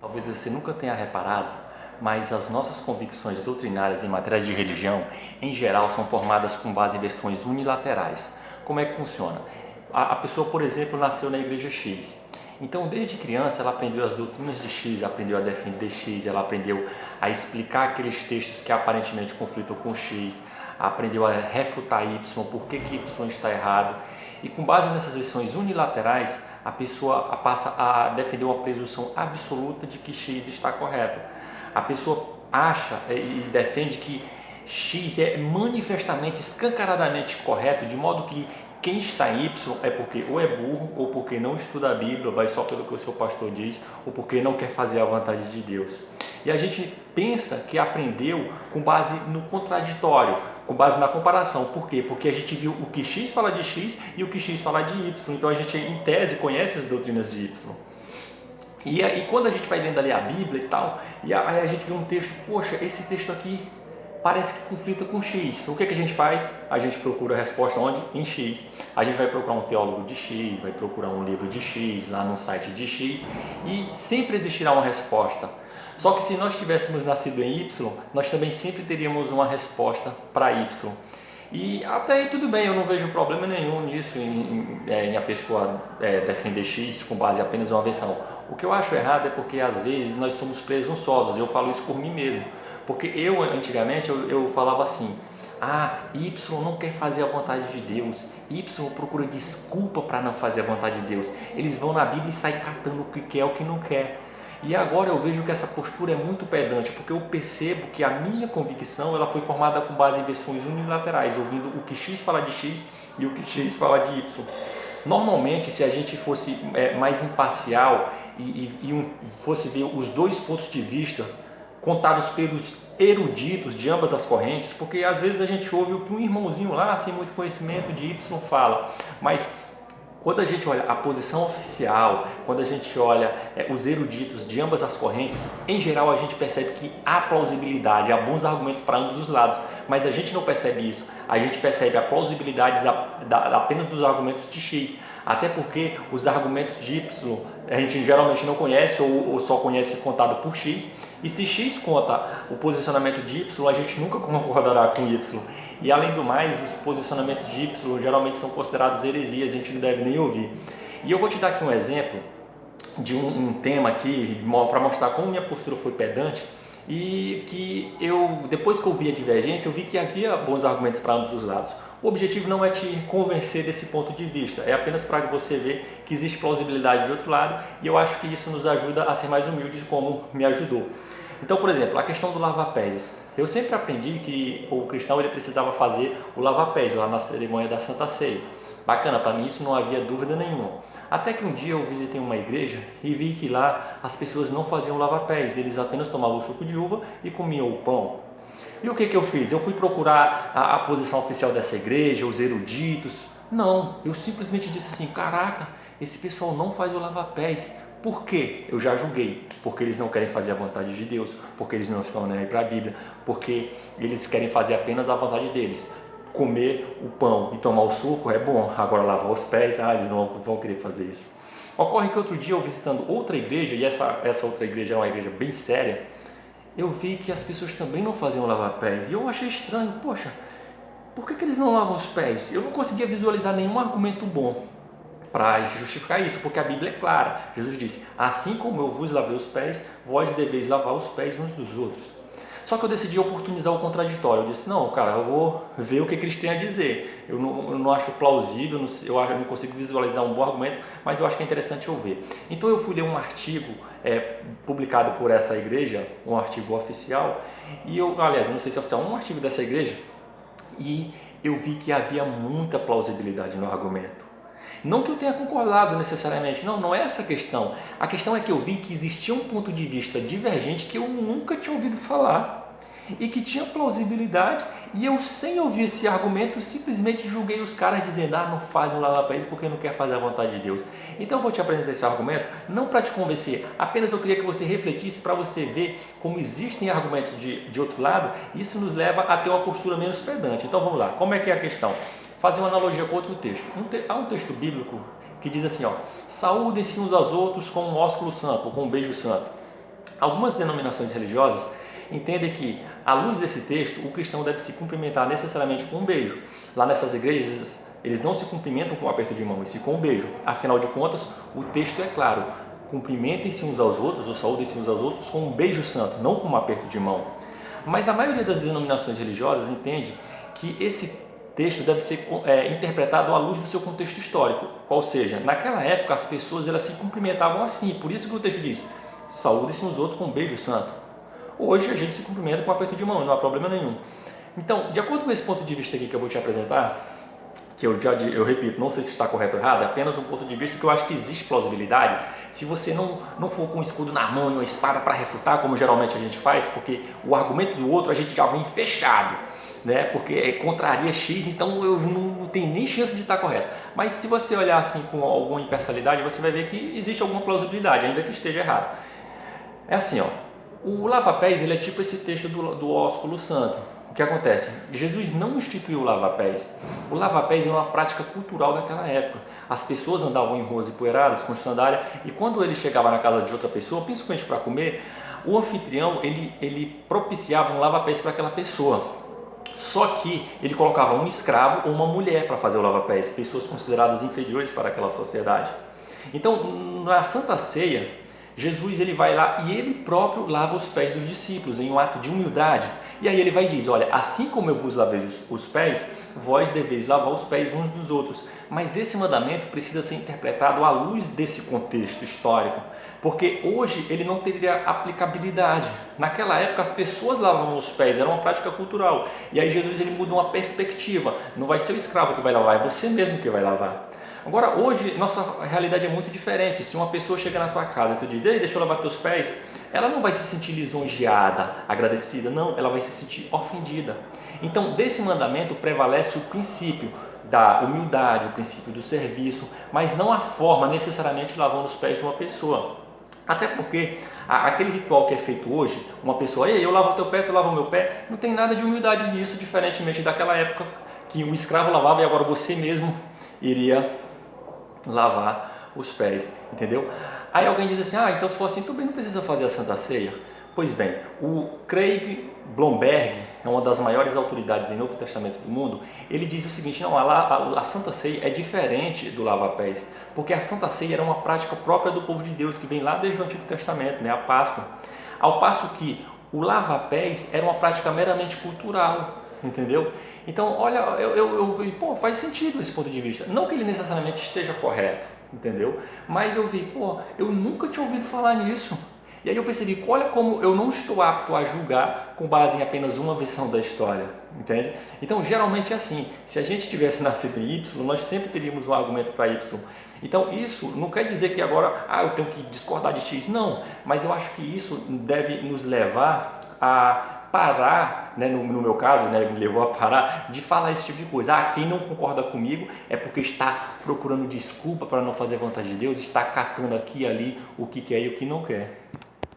Talvez você nunca tenha reparado, mas as nossas convicções doutrinárias em matéria de religião, em geral, são formadas com base em versões unilaterais. Como é que funciona? A pessoa, por exemplo, nasceu na igreja X. Então, desde criança, ela aprendeu as doutrinas de X, aprendeu a defender X, ela aprendeu a explicar aqueles textos que aparentemente conflitam com X, aprendeu a refutar Y, por que Y está errado. E com base nessas versões unilaterais, a pessoa passa a defender uma presunção absoluta de que X está correto. A pessoa acha e defende que X é manifestamente, escancaradamente correto, de modo que quem está em Y é porque ou é burro, ou porque não estuda a Bíblia, vai só pelo que o seu pastor diz, ou porque não quer fazer a vontade de Deus. E a gente pensa que aprendeu com base no contraditório, com base na comparação. Por quê? Porque a gente viu o que X fala de X e o que X fala de Y. Então a gente, em tese, conhece as doutrinas de Y. E aí quando a gente vai lendo ali a Bíblia e tal, e aí a gente vê um texto, poxa, esse texto aqui parece que conflita com X. O que a gente faz? A gente procura a resposta onde? Em X. A gente vai procurar um teólogo de X, vai procurar um livro de X, lá no site de X, e sempre existirá uma resposta. Só que se nós tivéssemos nascido em Y, nós também sempre teríamos uma resposta para Y. E até aí tudo bem, eu não vejo problema nenhum nisso, em a pessoa defender X com base apenas em uma versão. O que eu acho errado é porque às vezes nós somos presunçosos, eu falo isso por mim mesmo. Porque eu, antigamente, eu falava assim, Y não quer fazer a vontade de Deus, Y procura desculpa para não fazer a vontade de Deus. Eles vão na Bíblia e saem catando o que quer, o que não quer. E agora eu vejo que essa postura é muito pedante, porque eu percebo que a minha convicção ela foi formada com base em versões unilaterais, ouvindo o que X fala de X e o que X fala de Y. Normalmente, se a gente fosse mais imparcial e fosse ver os dois pontos de vista contados pelos eruditos de ambas as correntes, porque às vezes a gente ouve o que um irmãozinho lá, sem muito conhecimento de Y, fala, mas quando a gente olha a posição oficial, quando a gente olha os eruditos de ambas as correntes, em geral a gente percebe que há plausibilidade, há bons argumentos para ambos os lados, mas a gente não percebe isso, a gente percebe a plausibilidade apenas dos argumentos de X, até porque os argumentos de Y a gente geralmente não conhece ou só conhece contado por X, e se X conta o posicionamento de Y, a gente nunca concordará com Y. E além do mais, os posicionamentos de Y geralmente são considerados heresias, a gente não deve nem ouvir. E eu vou te dar aqui um exemplo de um tema aqui, para mostrar como minha postura foi pedante, e que depois que eu vi a divergência, eu vi que havia bons argumentos para ambos os lados. O objetivo não é te convencer desse ponto de vista, é apenas para você ver que existe plausibilidade de outro lado, e eu acho que isso nos ajuda a ser mais humildes, como me ajudou. Então, por exemplo, a questão do lava-pés. Eu sempre aprendi que o cristão ele precisava fazer o lava-pés lá na cerimônia da Santa Ceia. Bacana, para mim isso não havia dúvida nenhuma. Até que um dia eu visitei uma igreja e vi que lá as pessoas não faziam lava-pés, eles apenas tomavam o suco de uva e comiam o pão. E o que eu fiz? Eu fui procurar a posição oficial dessa igreja, os eruditos. Não, eu simplesmente disse assim, caraca, esse pessoal não faz o lava-pés. Por quê? Eu já julguei. Porque eles não querem fazer a vontade de Deus, porque eles não estão nem aí para a Bíblia, porque eles querem fazer apenas a vontade deles. Comer o pão e tomar o suco é bom, agora lavar os pés, eles não vão querer fazer isso. Ocorre que outro dia eu visitando outra igreja, e essa outra igreja é uma igreja bem séria, eu vi que as pessoas também não faziam lavar pés, e eu achei estranho, poxa, por que eles não lavam os pés? Eu não conseguia visualizar nenhum argumento bom para justificar isso, porque a Bíblia é clara. Jesus disse, assim como eu vos lavei os pés, vós deveis lavar os pés uns dos outros. Só que eu decidi oportunizar o contraditório. Eu disse, não, cara, eu vou ver o que eles têm a dizer. Eu não acho plausível, eu não consigo visualizar um bom argumento, mas eu acho que é interessante eu ver. Então eu fui ler um artigo publicado por essa igreja, um artigo oficial, e aliás, eu não sei se é oficial, um artigo dessa igreja, e eu vi que havia muita plausibilidade no argumento. Não que eu tenha concordado necessariamente, não é essa a questão. A questão é que eu vi que existia um ponto de vista divergente que eu nunca tinha ouvido falar e que tinha plausibilidade, e eu, sem ouvir esse argumento, simplesmente julguei os caras dizendo, não fazem o lava-pés porque não quer fazer a vontade de Deus. Então eu vou te apresentar esse argumento, não para te convencer, apenas eu queria que você refletisse para você ver como existem argumentos de outro lado, e isso nos leva a ter uma postura menos pedante. Então vamos lá, como é que é a questão? Fazer uma analogia com outro texto. Há um texto bíblico que diz assim, saúdem-se uns aos outros com um ósculo santo, ou com um beijo santo. Algumas denominações religiosas entendem que, à luz desse texto, o cristão deve se cumprimentar necessariamente com um beijo. Lá nessas igrejas, eles não se cumprimentam com um aperto de mão, e sim com um beijo. Afinal de contas, o texto é claro: cumprimentem-se uns aos outros, ou saúdem-se uns aos outros com um beijo santo, não com um aperto de mão. Mas a maioria das denominações religiosas entende que esse texto deve ser interpretado à luz do seu contexto histórico. Ou seja, naquela época as pessoas elas se cumprimentavam assim, por isso que o texto diz: saúdem-se uns outros com um beijo santo. Hoje a gente se cumprimenta com um aperto de mão, não há problema nenhum. Então, de acordo com esse ponto de vista aqui que eu vou te apresentar, que eu repito, não sei se está correto ou errado, é apenas um ponto de vista que eu acho que existe plausibilidade, se você não for com um escudo na mão e uma espada para refutar, como geralmente a gente faz, porque o argumento do outro a gente já vem fechado, né? Porque contraria X, então eu não tenho nem chance de estar correto. Mas se você olhar assim com alguma imparcialidade, você vai ver que existe alguma plausibilidade, ainda que esteja errado. É assim, ó, o lava-pés ele é tipo esse texto do ósculo santo. O que acontece? Jesus não instituiu o lava-pés. O lava-pés é uma prática cultural daquela época. As pessoas andavam em ruas empoeiradas com sandália e quando ele chegava na casa de outra pessoa, principalmente para comer, o anfitrião ele propiciava um lava-pés para aquela pessoa. Só que ele colocava um escravo ou uma mulher para fazer o lava-pés, pessoas consideradas inferiores para aquela sociedade. Então, na Santa Ceia, Jesus ele vai lá e ele próprio lava os pés dos discípulos em um ato de humildade. E aí ele vai e diz: olha, assim como eu vos lavei os pés, vós deveis lavar os pés uns dos outros. Mas esse mandamento precisa ser interpretado à luz desse contexto histórico, porque hoje ele não teria aplicabilidade. Naquela época as pessoas lavavam os pés, era uma prática cultural. E aí Jesus ele muda uma perspectiva, não vai ser o escravo que vai lavar, é você mesmo que vai lavar. Agora, hoje, nossa realidade é muito diferente. Se uma pessoa chega na tua casa e tu diz: ei, deixa eu lavar teus pés, ela não vai se sentir lisonjeada, agradecida, não, ela vai se sentir ofendida. Então, desse mandamento prevalece o princípio da humildade, o princípio do serviço, mas não a forma necessariamente lavando os pés de uma pessoa. Até porque aquele ritual que é feito hoje, uma pessoa: ei, eu lavo o teu pé, tu lava o meu pé, não tem nada de humildade nisso, diferentemente daquela época que o escravo lavava e agora você mesmo iria lavar os pés, entendeu? Aí alguém diz assim: ah, então se for assim, tu bem não precisa fazer a Santa Ceia. Pois bem, o Craig Blomberg, é uma das maiores autoridades em Novo Testamento do mundo, ele diz o seguinte: não, a Santa Ceia é diferente do lava-pés, porque a Santa Ceia era uma prática própria do povo de Deus, que vem lá desde o Antigo Testamento, né, a Páscoa, ao passo que o lava-pés era uma prática meramente cultural, entendeu? Então, olha, eu vi, pô, faz sentido esse ponto de vista. Não que ele necessariamente esteja correto, entendeu? Mas eu vi, pô, eu nunca tinha ouvido falar nisso. E aí eu percebi, olha como eu não estou apto a julgar com base em apenas uma versão da história, entende? Então, geralmente é assim, se a gente tivesse nascido em Y, nós sempre teríamos um argumento para Y. Então, isso não quer dizer que agora, eu tenho que discordar de X, não. Mas eu acho que isso deve nos levar a parar, né, no meu caso, né, me levou a parar de falar esse tipo de coisa. Quem não concorda comigo é porque está procurando desculpa para não fazer a vontade de Deus, está catando aqui e ali o que quer e o que não quer.